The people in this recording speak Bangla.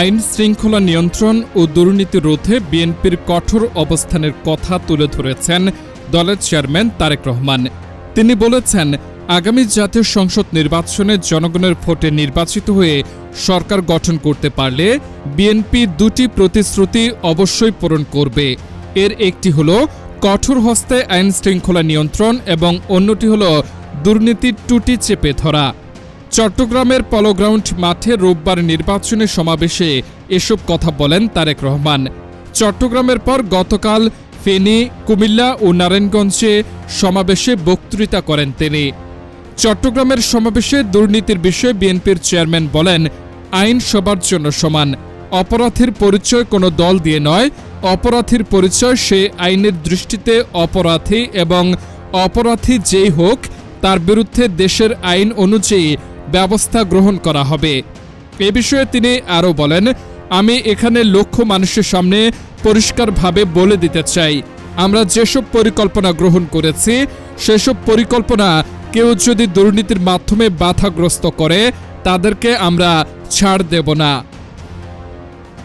আইন শৃঙ্খলা নিয়ন্ত্রণ ও দুর্নীতি রোধে বিএনপির কঠোর অবস্থানের কথা তুলে ধরেছেন দলের চেয়ারম্যান তারেক রহমান। তিনি বলেছেন, আগামী জাতীয় সংসদ নির্বাচনে জনগণের ভোটে নির্বাচিত হয়ে সরকার গঠন করতে পারলে বিএনপি দুটি প্রতিশ্রুতি অবশ্যই পূরণ করবে। এর একটি হল কঠোর হস্তে আইন শৃঙ্খলা নিয়ন্ত্রণ এবং অন্যটি হল দুর্নীতির টুটি চেপে ধরা। চট্টগ্রামের পলো গ্রাউন্ড মাঠে রোববার নির্বাচনী সমাবেশে এসব কথা বলেন তারেক রহমান। চট্টগ্রামের পর গতকাল ফেনী, কুমিল্লা ও নারায়ণগঞ্জে সমাবেশে বক্তৃতা করেন তিনি। চট্টগ্রামের সমাবেশে দুর্নীতির বিষয়ে বিএনপির চেয়ারম্যান বলেন, আইন সবার জন্য সমান। অপরাধীর পরিচয় কোনো দল দিয়ে নয়, অপরাধীর পরিচয় সে আইনের দৃষ্টিতে অপরাধী এবং অপরাধী যেই হোক তার বিরুদ্ধে দেশের আইন অনুযায়ী ব্যবস্থা গ্রহণ করা হবে। এ বিষয়ে তিনি আরও বলেন, আমি এখানে লক্ষ মানুষের সামনে পরিষ্কারভাবে বলে দিতে চাই, আমরা যেসব পরিকল্পনা গ্রহণ করেছি সেসব পরিকল্পনা কেউ যদি দুর্নীতির মাধ্যমে বাধাগ্রস্ত করে তাদেরকে আমরা ছাড় দেব না।